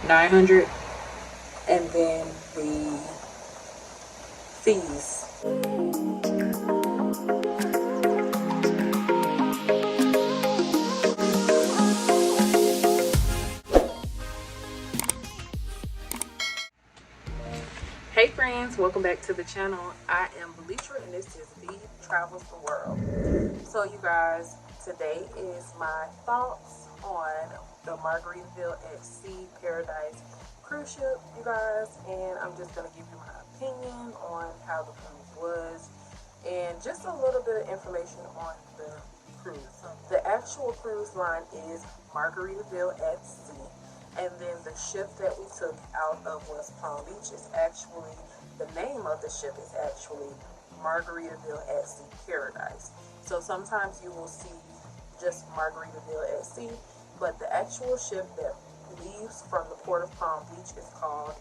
$900, and then the fees. Hey friends, welcome back to the channel. I am Belitra and this is V Travels the World. So you guys, today is my thoughts on the Margaritaville at Sea Paradise cruise ship, you guys, and I'm just going to give you my opinion on how the cruise was and just a little bit of information on the cruise. So the actual cruise line is Margaritaville at Sea. And then the ship that we took out of West Palm Beach is actually, the name of the ship is actually Margaritaville at Sea Paradise. So sometimes you will see just Margaritaville at Sea, but the actual ship that leaves from the port of Palm Beach is called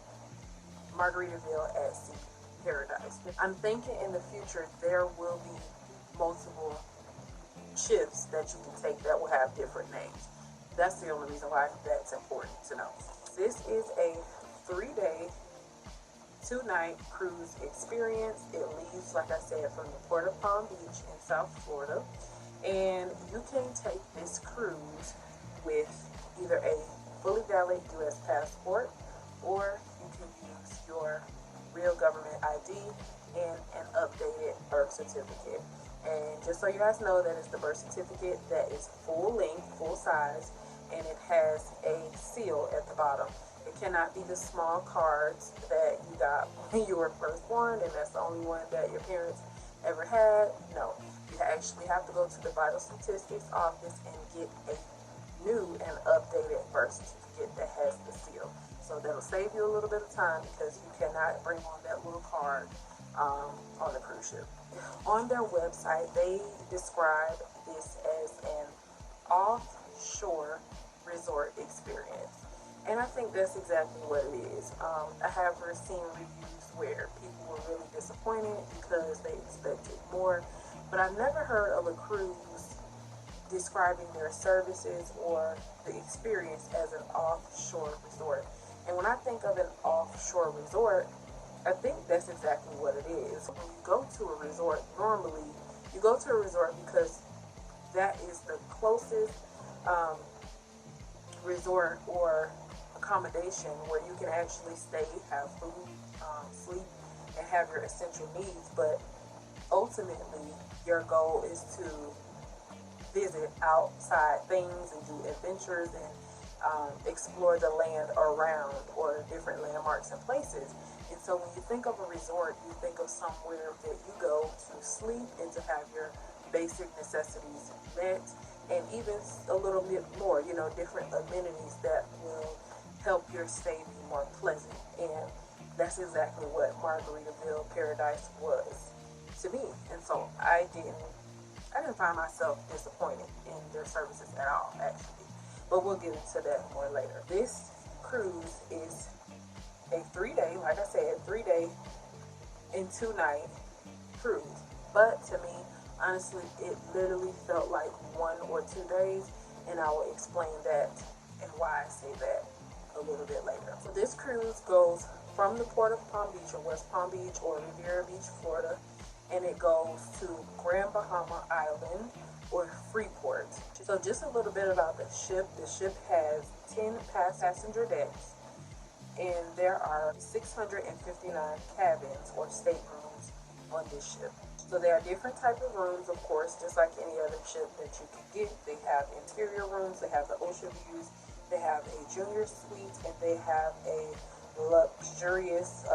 Margaritaville at Sea Paradise. I'm thinking in the future there will be multiple ships that you can take that will have different names. That's the only reason why that's important to know. This is a 3-day, 2-night cruise experience. It leaves, like I said, from the port of Palm Beach in South Florida. And you can take this cruise with either a fully valid U.S. passport, or you can use your real government ID and an updated birth certificate. And just so you guys know, that is the birth certificate that is full length, full size, and it has a seal at the bottom. It cannot be the small cards that you got when you were first born, and that's the only one that your parents ever had. No, you actually have to go to the vital statistics office and get a new and updated birth certificate that has the seal. So that'll save you a little bit of time, because you cannot bring on that little card on the cruise ship. On their website, they describe this as an offshore resort experience, and I think that's exactly what it is. I have seen reviews where people were really disappointed because they expected more, but I've never heard of a cruise describing their services or the experience as an offshore resort. And when I think of an offshore resort, I think that's exactly what it is. When you go to a resort, normally you go to a resort because that is the closest resort or accommodation where you can actually stay, have food, sleep, and have your essential needs. But ultimately, your goal is to visit outside things and do adventures and explore the land around, or different landmarks and places. And so when you think of a resort, you think of somewhere that you go to sleep and to have your basic necessities met, and even a little bit more, you know, different amenities that will help your stay be more pleasant. And that's exactly what Margaritaville Paradise was to me. And so I didn't find myself disappointed in their services at all, actually. But we'll get into that more later. This cruise is a 3-day, like I said, 3-day and 2-night cruise. But to me, honestly, it literally felt like 1 or 2 days, and I will explain that and why I say that a little bit later. So this cruise goes from the port of Palm Beach, or West Palm Beach, or Riviera Beach, Florida, and it goes to Grand Bahama Island, or Freeport. So just a little bit about the ship. The ship has 10 passenger decks, and there are 659 cabins or staterooms on this ship. So there are different types of rooms, of course, just like any other ship that you can get. They have interior rooms, they have the ocean views, they have a junior suite, and they have a luxurious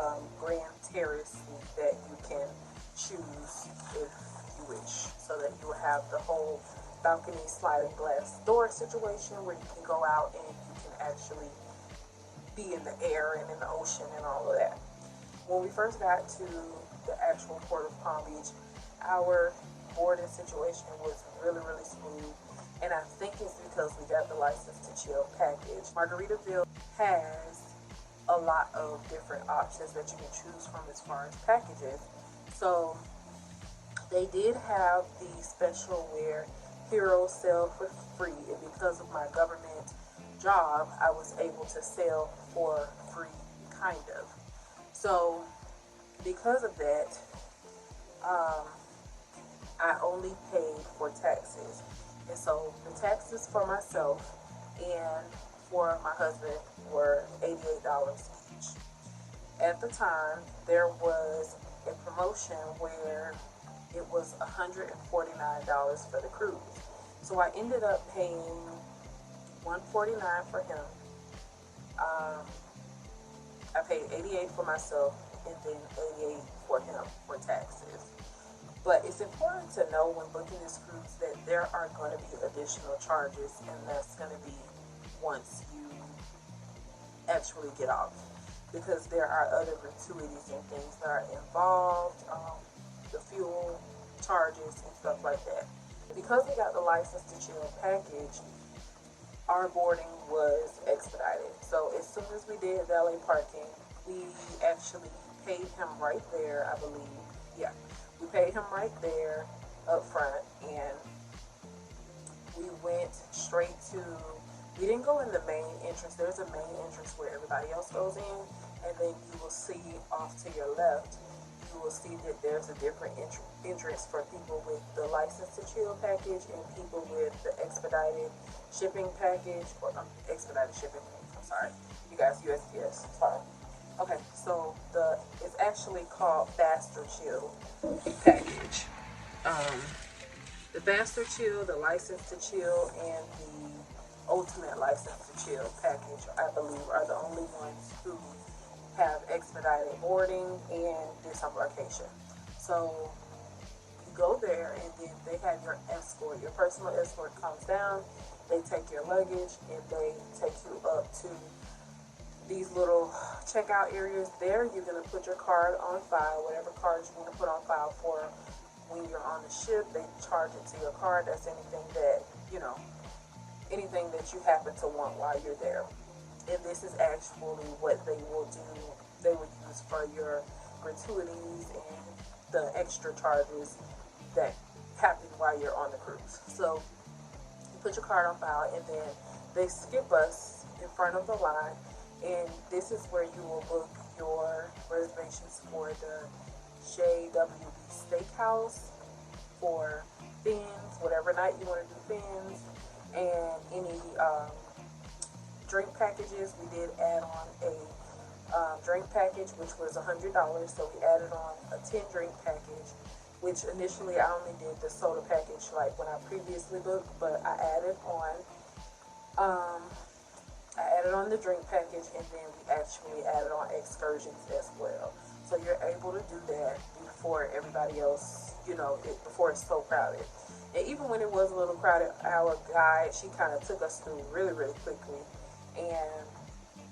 grand terrace suite that you can choose if you wish, so that you will have the whole balcony sliding glass door situation where you can go out and you can actually be in the air and in the ocean and all of that. When we first got to the actual port of Palm Beach, our boarding situation was really, really smooth, and I think it's because we got the License to Chill package. Margaritaville has a lot of different options that you can choose from as far as packages. So they did have the special where heroes sell for free, and because of my government job, I was able to sail for free, kind of. So because of that, I only paid for taxes. And so the taxes for myself and for my husband were $88 each. At the time, there was a promotion where it was $149 for the cruise. So I ended up paying $149 for him. I paid $88 for myself and then $88 for him for taxes. But it's important to know when booking this cruise that there are going to be additional charges, and that's going to be once you actually get off, because there are other gratuities and things that are involved, the fuel charges and stuff like that. Because we got the License to Chill package, our boarding was expedited. So as soon as we did valet parking, we actually paid him right there, I believe. Yeah, we paid him right there up front, and we went straight to, we didn't go in the main entrance. There's a main entrance where everybody else goes in, and then you will see off to your left, you will see that there's a different entrance for people with the License to Chill package and people with the expedited shipping package, or expedited shipping, I'm sorry, you guys, USPS, sorry. Okay, so it's actually called Faster Chill package. The Faster Chill, the License to Chill, and the Ultimate License to Chill package, I believe, are the only ones who have expedited boarding and disembarkation. So you go there, and then they have your escort. Your personal escort comes down, they take your luggage, and they take you up to these little checkout areas. There you're going to put your card on file, whatever card you want to put on file for when you're on the ship. They charge it to your card. That's anything that, anything that you happen to want while you're there. And this is actually what they will do. They will use for your gratuities and the extra charges that happen while you're on the cruise. So you put your card on file, and then they skip us in front of the line, and this is where you will book your reservations for the JWB Steakhouse, for fins, whatever night you want to do fins, and any drink packages. We did add on a drink package, which was $100, so we added on a 10 drink package, which initially I only did the soda package like when I previously booked, but I added on the drink package, and then we actually added on excursions as well. So you're able to do that before everybody else, before it's so crowded. And even when it was a little crowded, our guide, she kind of took us through really, really quickly. And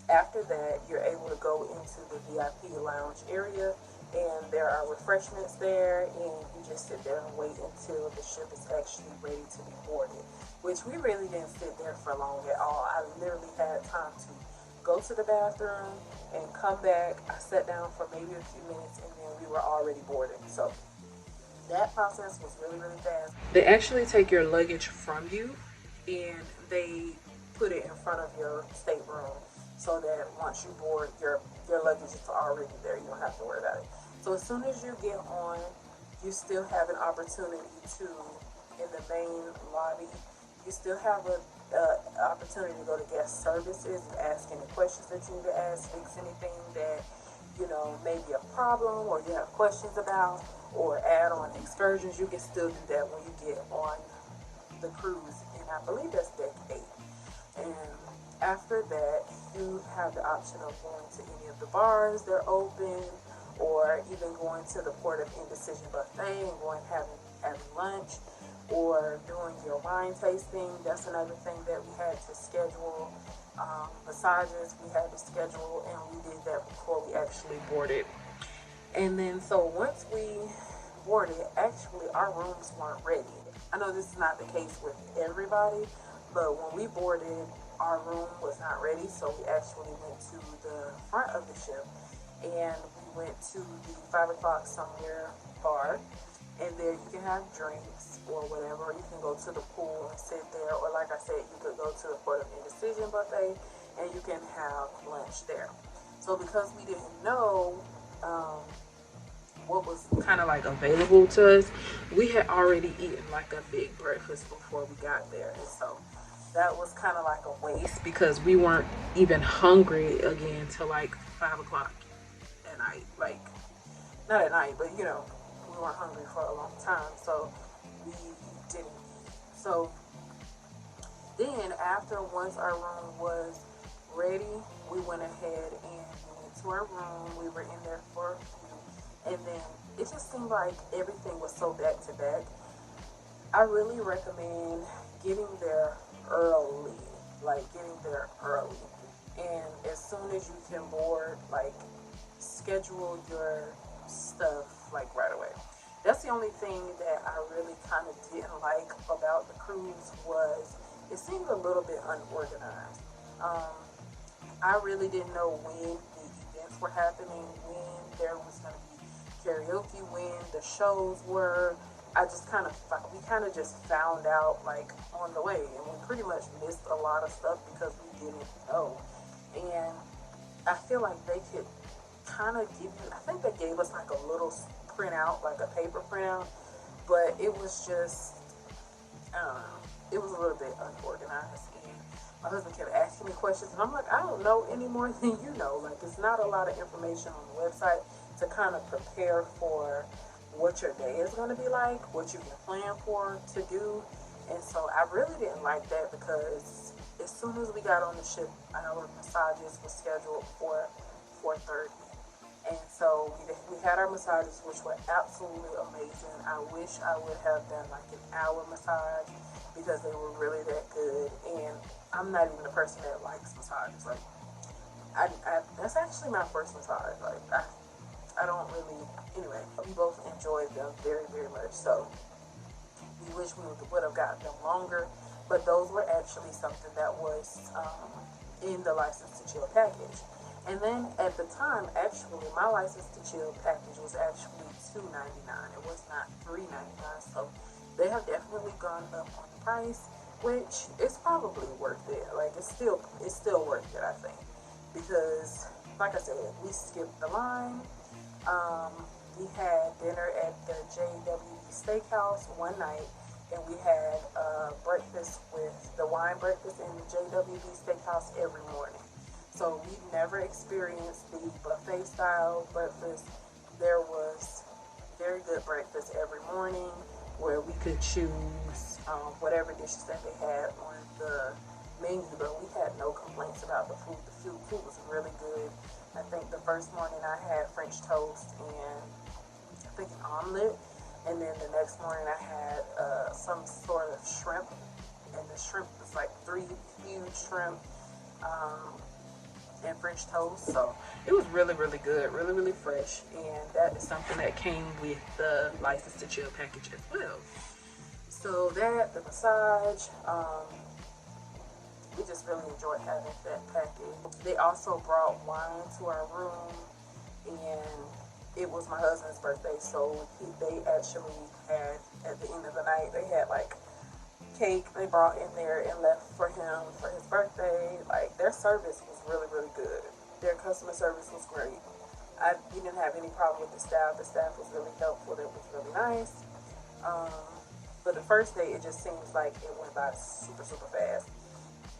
after that, you're able to go into the VIP lounge area, and there are refreshments there, and you just sit there and wait until the ship is actually ready to be boarded, which we really didn't sit there for long at all. I literally had time to go to the bathroom and come back. I sat down for maybe a few minutes, and then we were already boarded. So that process was really, really fast. They actually take your luggage from you, and they put it in front of your stateroom, so that once you board, your luggage is already there. You don't have to worry about it. So as soon as you get on, you still have an opportunity to, in the main lobby, you still have an opportunity to go to guest services and ask any questions that you need to ask, fix anything that, may be a problem or you have questions about, or add on excursions. You can still do that when you get on the cruise, and I believe that's deck 8. And after that, you have the option of going to any of the bars, they're open, or even going to the Port of Indecision buffet and going having lunch, or doing your wine tasting. That's another thing that we had to schedule. Massages we had to schedule, and we did that before we actually boarded. And then so once we boarded, actually our rooms weren't ready. I know this is not the case with everybody, but when we boarded, our room was not ready, so we actually went to the front of the ship, and we went to the 5 o'clock somewhere bar, and there you can have drinks or whatever. You can go to the pool and sit there, or like I said, you could go to the Port of Indecision buffet and you can have lunch there. So because we didn't know what was kind of like available to us, we had already eaten like a big breakfast before we got there, and so that was kind of like a waste because we weren't even hungry again till like 5 o'clock at night. Like, not at night, but you know, we weren't hungry for a long time, so we didn't eat. So then after, once our room was ready, we went ahead and went to our room. We were in there for a few, and then it just seemed like everything was so back to back. I really recommend getting there early, like getting there early, and as soon as you can board, like schedule your stuff like right away. That's the only thing that I really kind of didn't like about the cruise, was it seemed a little bit unorganized. I really didn't know when the events were happening, when there was going to be karaoke, when the shows were. We kind of just found out like on the way, and we pretty much missed a lot of stuff because we didn't know. And I feel like they could kind of give you, I think they gave us like a little printout, like a paper printout, but it was just, I don't know, it was a little bit unorganized. And my husband kept asking me questions, and I'm like, I don't know any more than you know. Like, it's not a lot of information on the website to kind of prepare for what your day is going to be like, what you can plan for to do. And so I really didn't like that, because as soon as we got on the ship, our massages were scheduled for 4:30. And so we had our massages, which were absolutely amazing. I wish I would have done like an hour massage, because they were really that good. And I'm not even a person that likes massages. Like, I that's actually my first massage. Like, I don't really, anyway, we both enjoyed them very, very much. So we wish we would have gotten them longer, but those were actually something that was in the License to Chill package. And then at the time, actually, my License to Chill package was actually $2.99. It was not $3.99. So they have definitely gone up on the price, which is probably worth it. Like, it's still worth it, I think, because like I said, we skipped the line. We had dinner at the JWB Steakhouse one night, and we had breakfast with the wine breakfast in the JWB Steakhouse every morning. So we never experienced the buffet style breakfast. There was very good breakfast every morning, where we could choose whatever dishes that they had on the menu, but we had no complaints about the food. The food was really good. I think the first morning I had French toast and I think an omelet, and then the next morning I had some sort of shrimp, and the shrimp was like 3 huge shrimp and French toast. So it was really, really good, really, really fresh, and that is something that came with the License to Chill package as well. So that, the massage, we just really enjoyed having that package. They also brought wine to our room, and it was my husband's birthday, so they actually had, at the end of the night, they had like cake they brought in there and left for him for his birthday. Like, their service was really, really good. Their customer service was great. We didn't have any problem with the staff. The staff was really helpful. It was really nice. But the first day, it just seems like it went by super, super fast.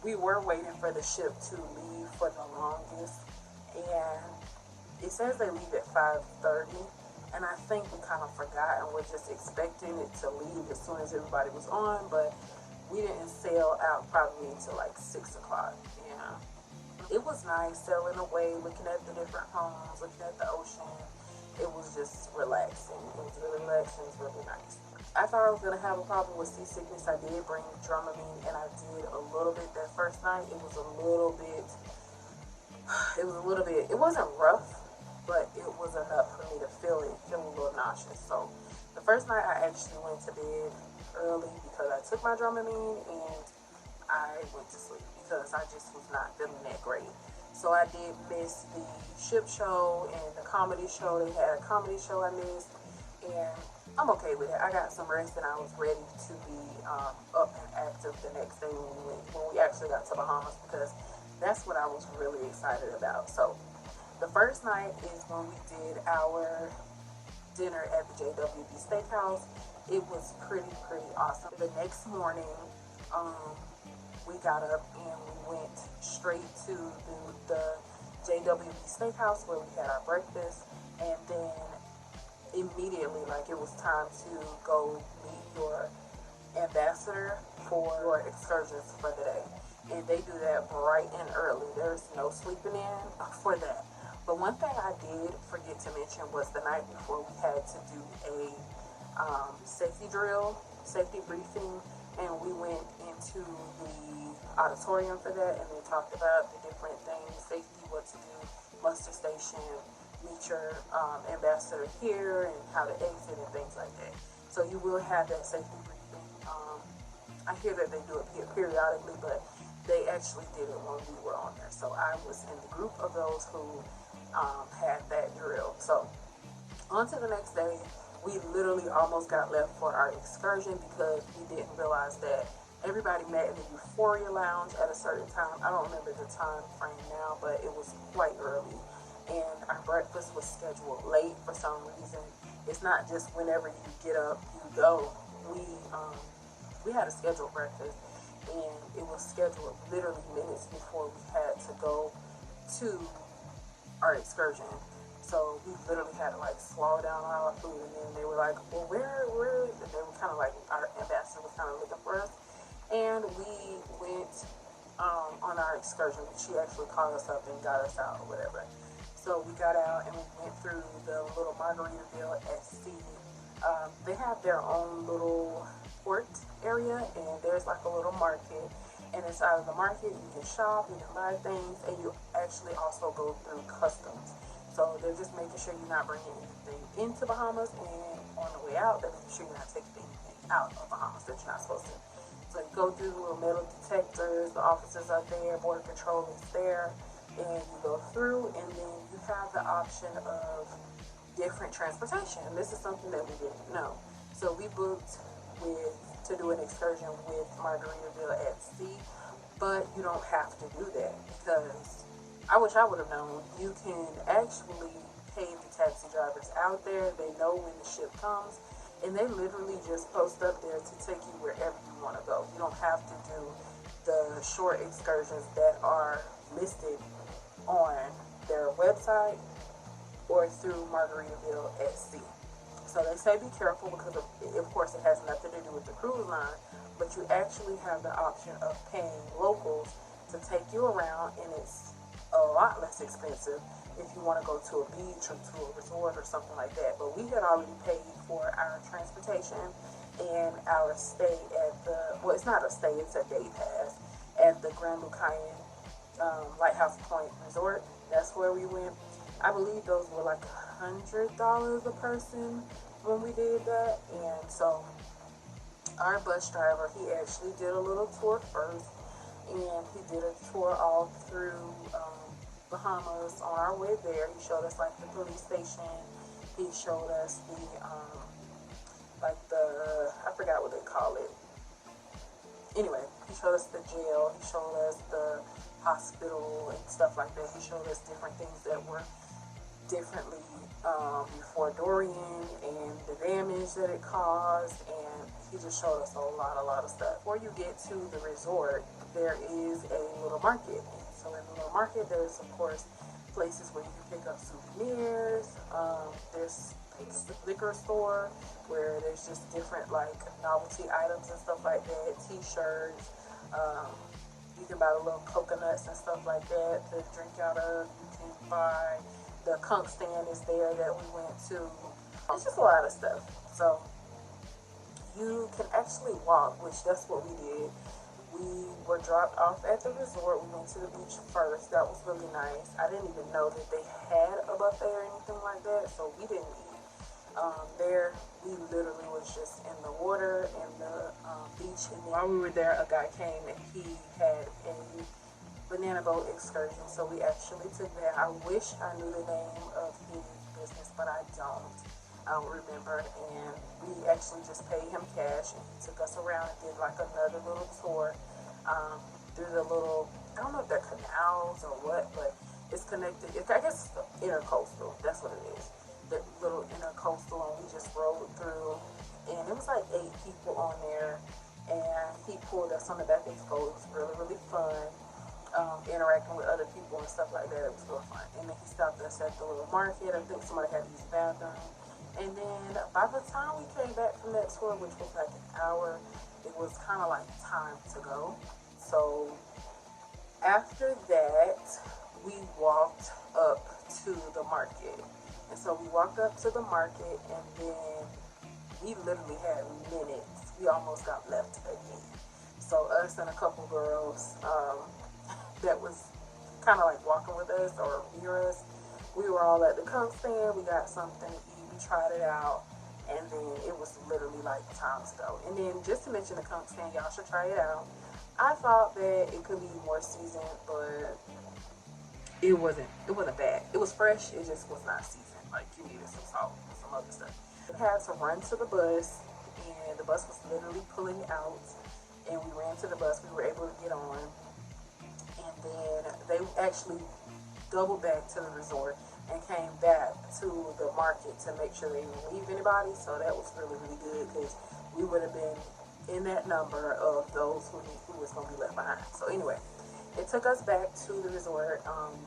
We were waiting for the ship to leave for the longest, and it says they leave at 5:30, and I think we kind of forgot and we're just expecting it to leave as soon as everybody was on, but we didn't sail out probably until like 6 o'clock. Yeah, it was nice sailing away, looking at the different homes, looking at the ocean. It was just relaxing. It was really relaxing. It was really nice. I thought I was gonna have a problem with seasickness. I did bring Dramamine, and I did a little bit that first night. It was a little bit, it wasn't rough, but it was enough for me to feel a little nauseous. So the first night I actually went to bed early because I took my Dramamine, and I went to sleep because I just was not feeling that great. So I did miss the ship show and the comedy show. They had a comedy show I missed. and I'm okay with it. I got some rest and I was ready to be up and active the next day when we actually got to Bahamas, because that's what I was really excited about. So the first night is when we did our dinner at the JWB Steakhouse. It was pretty awesome. The next morning, we got up and we went straight to the JWB Steakhouse where we had our breakfast, and then immediately, like, it was time to go meet your ambassador for your excursions for the day. And they do that bright and early. There's no sleeping in for that. But one thing I did forget to mention was the night before we had to do a safety drill, safety briefing, and we went into the auditorium for that, and they talked about the different things, safety, what to do, muster station, meet your ambassador here, and how to exit and things like that. So you will have that safety briefing. I hear that they do it periodically, but they actually did it when we were on there. So I was in the group of those who had that drill. So on to the next day. We literally almost got left for our excursion because we didn't realize that everybody met in the Euphoria Lounge at a certain time. I don't remember the time frame now, but it was quite early. And our breakfast was scheduled late for some reason. It's not just whenever you get up, you go. We had a scheduled breakfast, and it was scheduled literally minutes before we had to go to our excursion. So we literally had to like slow down all our food, and then they were like, well, where? And they were kind of like, our ambassador was kind of looking for us, and we went on our excursion. She actually called us up and got us out or whatever. So we got out and we went through the little Margaritaville at sea. They have their own little port area, and there's like a little market. And inside of the market, you can shop, you can buy things, and you actually also go through customs. So they're just making sure you're not bringing anything into Bahamas, and on the way out, they're making sure you're not taking anything out of Bahamas that you're not supposed to. So you go through the little metal detectors, the officers are there, border control is there, and you go through, and then you have the option of different transportation. And this is something that we didn't know. So we booked to do an excursion with Margaritaville at sea, but you don't have to do that, because I wish I would have known. You can actually pay the taxi drivers out there. They know when the ship comes, and they literally just post up there to take you wherever you want to go. You don't have to do the short excursions that are listed on their website or through Margaritaville at sea. So they say be careful, because of course it has nothing to do with the cruise line, but you actually have the option of paying locals to take you around, and it's a lot less expensive if you want to go to a beach or to a resort or something like that. But we had already paid for our transportation and our stay at it's not a stay, it's a day pass at the Grand Lucayan Lighthouse Point Resort. That's where we went. I believe those were like $100 a person when we did that. And so our bus driver, he actually did a little tour first, and he did a tour all through Bahamas. On our way there, he showed us like the police station. He showed us I forgot what they call it. Anyway, he showed us the jail. He showed us the hospital and stuff like that. He showed us different things that were differently before Dorian, and the damage that it caused, and he just showed us a lot of stuff. Before you get to the resort, there is a little market. So in the little market, there's of course places where you can pick up souvenirs. There's a liquor store where there's just different like novelty items and stuff like that, t-shirts. You can buy the little coconuts and stuff like that to drink out of. You can buy the conch stand is there that we went to. It's just a lot of stuff. So you can actually walk, which that's what we did. We were dropped off at the resort. We went to the beach first. That was really nice. I didn't even know that they had a buffet or anything like that, so we didn't eat there. We literally was just in the water and the beach. And while we were there, a guy came and he had a banana boat excursion, so we actually took that. I wish I knew the name of his business, but I don't. I don't remember, and we actually just paid him cash, and he took us around and did like another little tour through the little, I don't know if they're canals or what, but it's connected. I guess it's intercoastal. That's what it is. The little intercoastal, and we just rode through, and it was like 8 people on there, and he pulled us on the back of his boat. It was really, really fun. Interacting with other people and stuff like that. It was real fun. And then he stopped us at the little market. I think somebody had to use the bathroom. And then by the time we came back from that tour, which was like an hour, it was kind of like time to go. So after that, we walked up to the market. And so we walked up to the market, and then we literally had minutes. We almost got left again. So us and a couple girls that was kind of like walking with us or near us, we were all at the Coke stand. We got something to eat. We tried it out, and then it was literally like time to go. And then just to mention the Coke stand, y'all should try it out. I thought that it could be more seasoned, but it wasn't bad. It was fresh. It just was not seasoned. Like, you needed some salt and some other stuff. We had to run to the bus, and the bus was literally pulling out, and we ran to the bus. We were able to get on, and then they actually doubled back to the resort and came back to the market to make sure they didn't leave anybody. So that was really, really good, because we would have been in that number of those who was going to be left behind. So anyway, it took us back to the resort.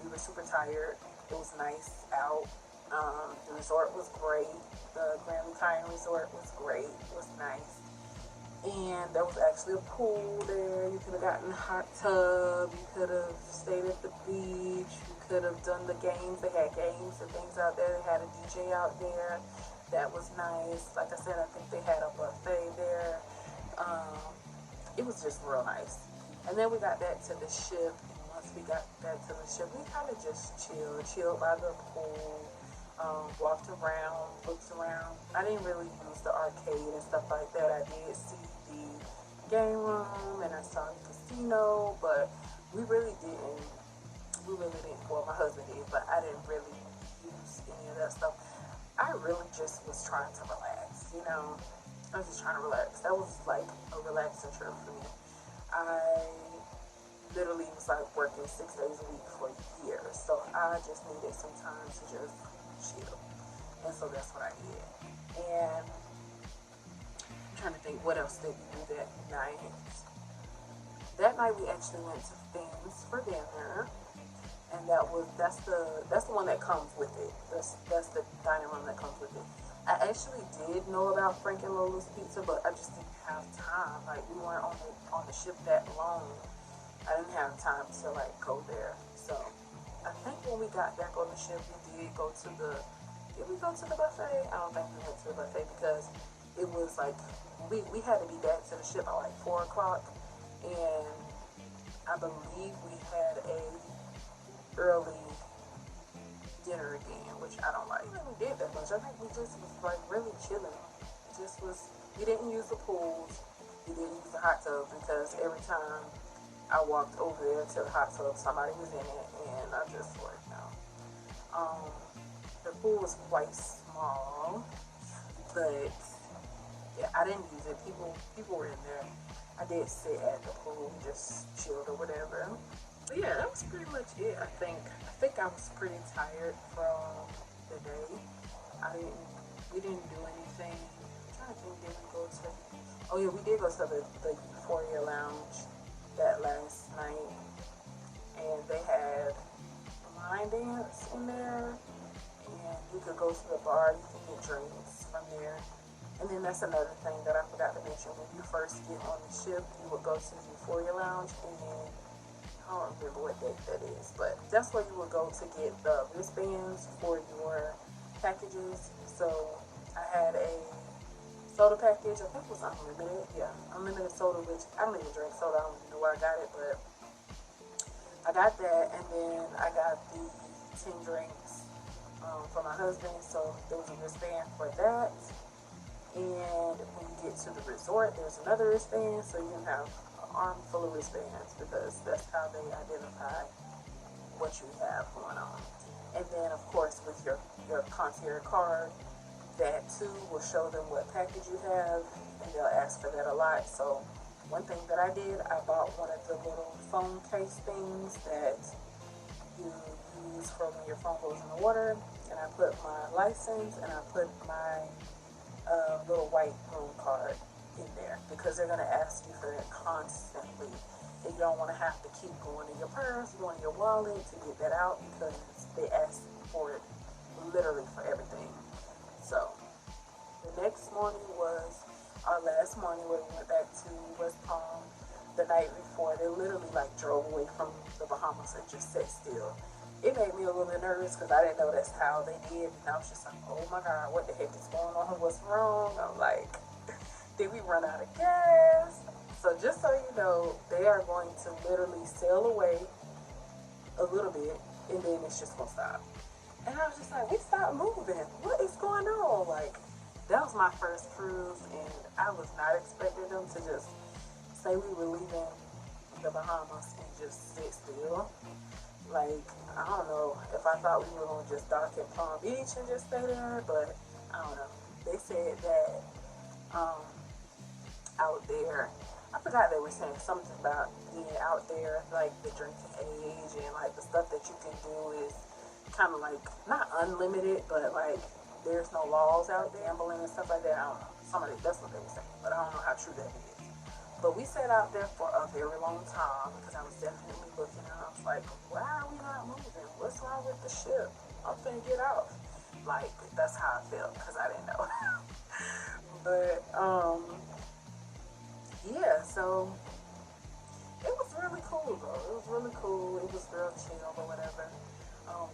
We were super tired. It was nice out. The resort was great. The Grand Lucayan Resort was great. It was nice. And there was actually a pool there. You could have gotten a hot tub. You could have stayed at the beach. You could have done the games. They had games and things out there. They had a DJ out there. That was nice. Like I said, I think they had a buffet there. It was just real nice. And then we got back to the ship. And once we got back to the ship, we kind of just chilled by the pool. Walked around, looked around. I didn't really use the arcade and stuff like that. I did see the game room and I saw the casino, but we really didn't, well, my husband did, but I didn't really use any of that stuff. I really just was trying to relax, you know. I was just trying to relax. That was like a relaxing trip for me. I literally was like working 6 days a week for years, so I just needed some time to just chill. And so that's what I did. And I'm trying to think, what else did we do that night? That night we actually went to Things for dinner, and that's the one that comes with it. That's the dining room that comes with it. I actually did know about Frank and Lola's Pizza, but I just didn't have time. Like, we weren't on the ship that long. I didn't have time to like go there. So I think when we got back on the ship, we did go to the buffet? I don't think we went to the buffet, because it was like, we had to be back to the ship at like 4 o'clock, and I believe we had a early dinner again, which I don't like. We did that much. I think we just was like really chilling. We didn't use the pools, we didn't use the hot tub, because every time I walked over there to the hot tub, somebody was in it, and I just like, no. The pool was quite small, but yeah, I didn't use it. People were in there. I did sit at the pool, just chilled or whatever. But yeah, that was pretty much it. I think I was pretty tired from the day. We didn't do anything. I'm trying to think, did we go to? Oh yeah, we did go to the Euphoria Lounge that last night, and they had a line dance in there, and you could go to the bar, you can get drinks from there. And then that's another thing that I forgot to mention. When you first get on the ship, you would go to the Euphoria Lounge, and I don't remember what date that is, but that's where you would go to get the wristbands for your packages. So I had a soda package. I think it was unlimited. Yeah, unlimited soda, which I don't even drink soda. I don't even know where I got it, but I got that, and then I got the 10 drinks for my husband. So there was a wristband for that. And when you get to the resort, there's another wristband, so you can have an arm full of wristbands, because that's how they identify what you have going on. And then, of course, with your concierge card, that too will show them what package you have, and they'll ask for that a lot. So one thing that I did, I bought one of the little phone case things that you use for when your phone goes in the water, and I put my license and I put my little white room card in there, because they're going to ask you for that constantly. And you don't want to have to keep going in your purse, going in your wallet to get that out, because they ask for it literally for everything. So the next morning was our last morning where we went back to West Palm. The night before, they literally like drove away from the Bahamas and just sat still. It made me a little bit nervous because I didn't know that's how they did. And I was just like, oh my God, what the heck is going on? What's wrong? I'm like, did we run out of gas? So just so you know, they are going to literally sail away a little bit, and then it's just going to stop. And I was just like, we stopped moving. What is going on? Like, that was my first cruise, and I was not expecting them to just say we were leaving the Bahamas and just sit still. Like, I don't know if I thought we were going to just dock at Palm Beach and just stay there, but I don't know. They said that out there, I forgot they were saying something about being out there, like the drinking age and like the stuff that you can do is kind of like, not unlimited, but like there's no laws out there, gambling and stuff like that. I don't know. That's what they were saying, but I don't know how true that is. But we sat out there for a very long time because I was definitely looking, and I was like, why are we not moving? What's wrong with the ship? I'm finna get off. Like, that's how I felt because I didn't know. But, yeah, so it was really cool though. It was really cool. It was real chill or whatever.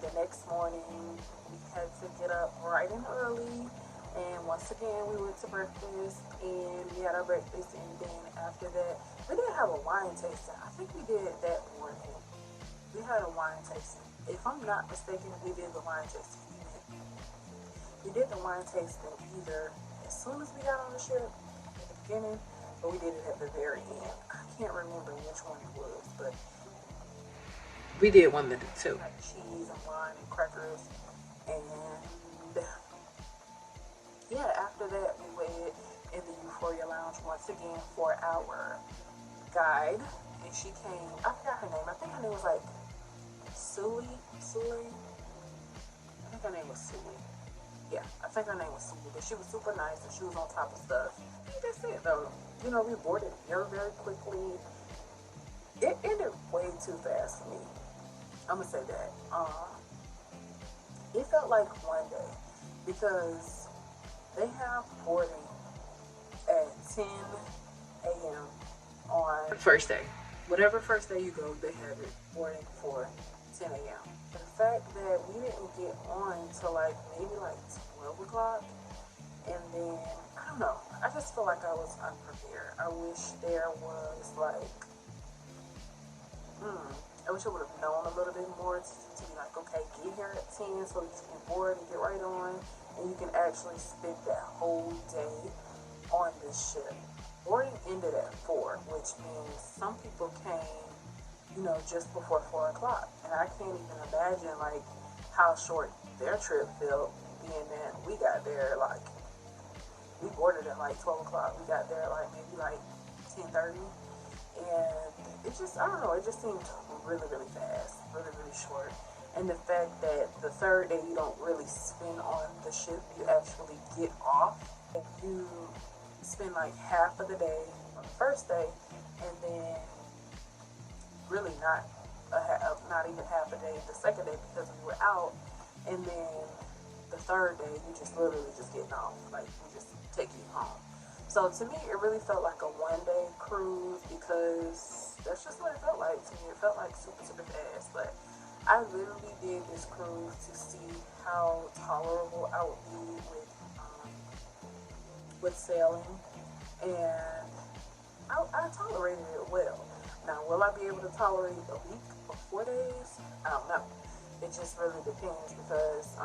The next morning, we had to get up bright and early. And once again, we went to breakfast, and we had our breakfast, and then after that, we did have a wine tasting. I think we did that morning. We had a wine tasting. If I'm not mistaken, we did the wine tasting. We did the wine tasting either as soon as we got on the ship in the beginning, or we did it at the very end. I can't remember which one it was, but we did one of the two. Like cheese and wine and crackers, and yeah, after that, we waited in the Euphoria Lounge once again for our guide, and she came. I forgot her name. I think her name was like Suli. I think her name was Suli. Yeah, I think her name was Suli, but she was super nice and she was on top of stuff. And that's it, though. You know, we boarded very, very quickly. It ended way too fast for me. I'm gonna say that. It felt like one day because they have boarding at 10 a.m. on first day. Whatever first day you go, they have it boarding for 10 a.m. The fact that we didn't get on till like maybe like 12 o'clock, and then, I don't know, I just feel like I was unprepared. I wish there was like, I wish I would have known a little bit more to be like, okay, get here at 10 so you can board and get right on. And you can actually spend that whole day on this ship. Boarding ended at 4, which means some people came, you know, just before 4 o'clock. And I can't even imagine, like, how short their trip felt, being that we got there, like, we boarded at, like, 12 o'clock. We got there, like, maybe, like, 10:30. And it just, I don't know, it just seemed really, really fast, really, really short. And the fact that the third day you don't really spend on the ship, you actually get off. You spend like half of the day on the first day, and then really not even half a day the second day because we were out. And then the third day you just literally just getting off, like we just take you home. So to me, it really felt like a one-day cruise because that's just what it felt like to me. It felt like super, super fast, but I literally did this cruise to see how tolerable I would be with sailing, and I tolerated it well. Now, will I be able to tolerate a week or 4 days? I don't know. It just really depends because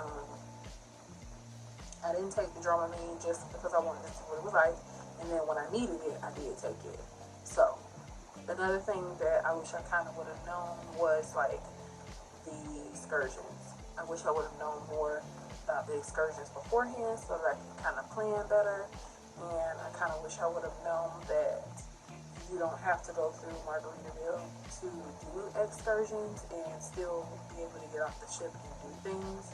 I didn't take the Dramamine just because I wanted to see what it was like, and then when I needed it, I did take it. So, another thing that I wish I kind of would have known was like the excursions. I wish I would have known more about the excursions beforehand so that I can kind of plan better. And I kind of wish I would have known that you don't have to go through Margaritaville to do excursions and still be able to get off the ship and do things.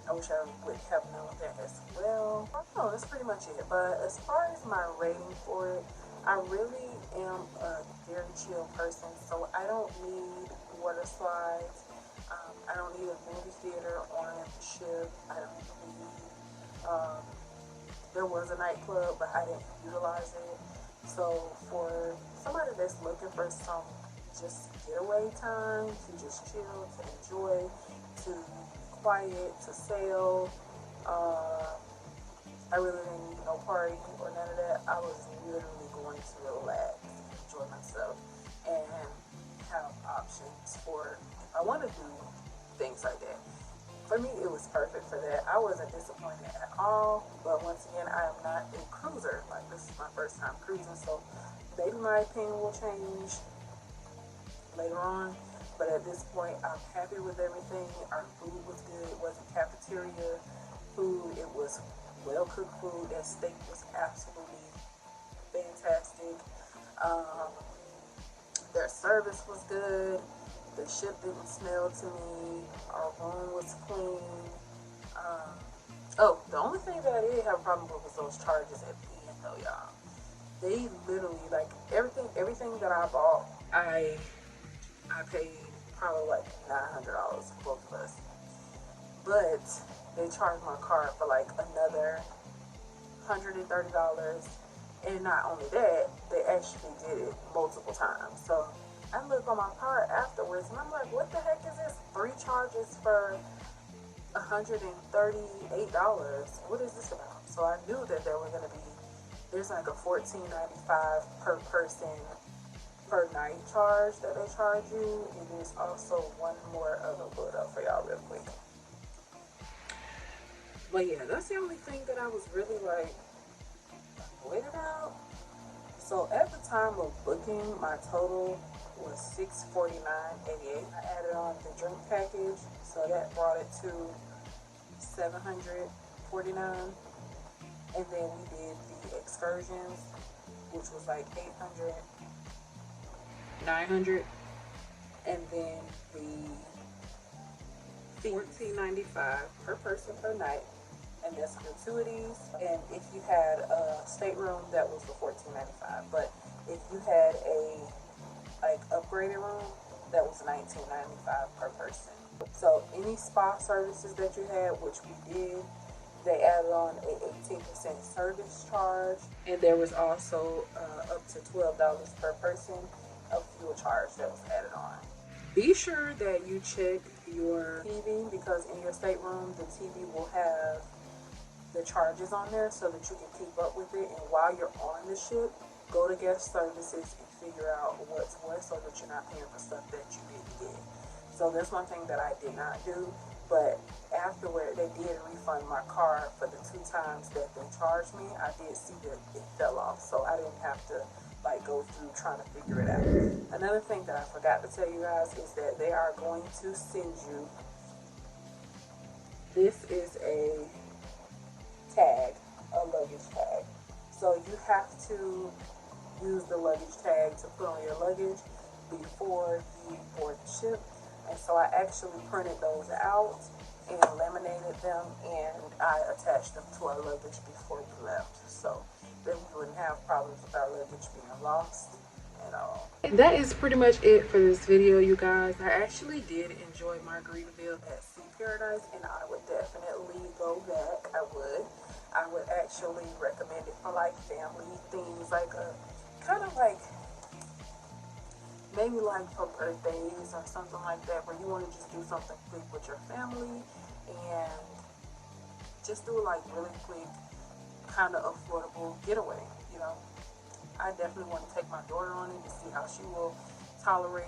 I wish I would have known that as well. Oh, that's pretty much it. But as far as my rating for it, I really am a very chill person, so I don't need water slides. I don't need a movie theater on the ship. I don't need, there was a nightclub, but I didn't utilize it. So for somebody that's looking for some just getaway time, to just chill, to enjoy, to quiet, to sail, I really didn't need no party or none of that. I was literally going to relax, enjoy myself, and have options for if I want to do things like that. For me, it was perfect for that. I wasn't disappointed at all, but once again, I am not a cruiser. Like, this is my first time cruising, so maybe my opinion will change later on. But at this point, I'm happy with everything. Our food was good. It wasn't cafeteria food. It was well-cooked food. That steak was absolutely fantastic. Their service was good. The ship didn't smell to me. Our room was clean. Oh, the only thing that I did have a problem with was those charges at the end, though, y'all. They literally, like, everything that I bought, I paid probably like $900 for both of us. But they charged my card for like another $130. And not only that, they actually did it multiple times. So I look on my card afterwards and I'm like, what the heck is this? 3 charges for $138. What is this about? So I knew that there were going to be, there's like a $14.95 per person per night charge that they charge you. And there's also one more other pull it up for y'all real quick. But yeah, that's the only thing that I was really like annoyed about. So at the time of booking, my total was $649.88. I added on the drink package, so that brought it to $749. And then we did the excursions, which was like $800, $900, and then the $14.95 per person per night, and that's gratuities. And if you had a stateroom, that was the $14.95. But if you had a like upgraded room, that was $19.95 per person. So any spa services that you had, which we did, they added on a 18% service charge, and there was also up to $12 per person of fuel charge that was added on. Be sure that you check your TV, because in your stateroom, the TV will have the charges on there so that you can keep up with it. And while you're on the ship, go to guest services and figure out what's what so that you're not paying for stuff that you didn't get. So that's one thing that I did not do. But afterward, they did refund my card for the 2 times that they charged me. I did see that it fell off, so I didn't have to like go through trying to figure it out. Another thing that I forgot to tell you guys is that they are going to send you, this is a tag, a luggage tag. So you have to use the luggage tag to put on your luggage before you board the ship. And so I actually printed those out and laminated them, and I attached them to our luggage before we left, so that we wouldn't have problems with our luggage being lost at all. And that is pretty much it for this video, you guys. I actually did enjoy Margaritaville at Sea Paradise, and I would definitely go back. I would actually recommend it for like family things, like a kind of like maybe like for birthdays or something like that, where you want to just do something quick with your family and just do like really quick, kind of affordable getaway, you know. I definitely want to take my daughter on it to see how she will tolerate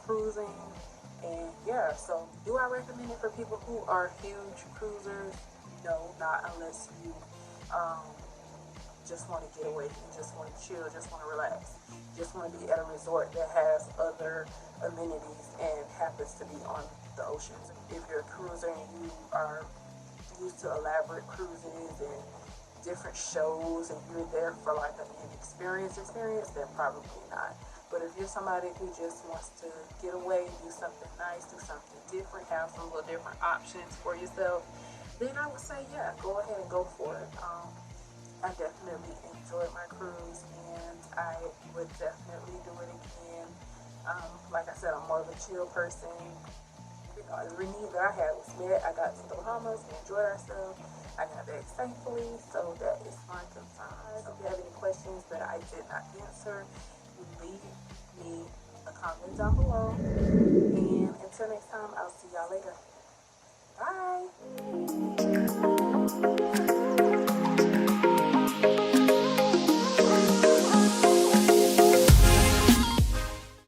cruising. And yeah, so do I recommend it for people who are huge cruisers? No, not unless you just want to get away, you just want to chill, just want to relax, just want to be at a resort that has other amenities and happens to be on the oceans. If you're a cruiser and you are used to elaborate cruises and different shows and you're there for like an experience, then probably not. But if you're somebody who just wants to get away, do something nice, do something different, have some little different options for yourself, then I would say, yeah, go ahead and go for it. I definitely enjoyed my cruise and I would definitely do it again. Like I said, I'm more of a chill person. You know, the need that I had was met. I got to the Bahamas, we enjoyed ourselves. I got back safely, so that is my concern. If you have any questions that I did not answer, leave me a comment down below. And until next time, I'll see y'all later.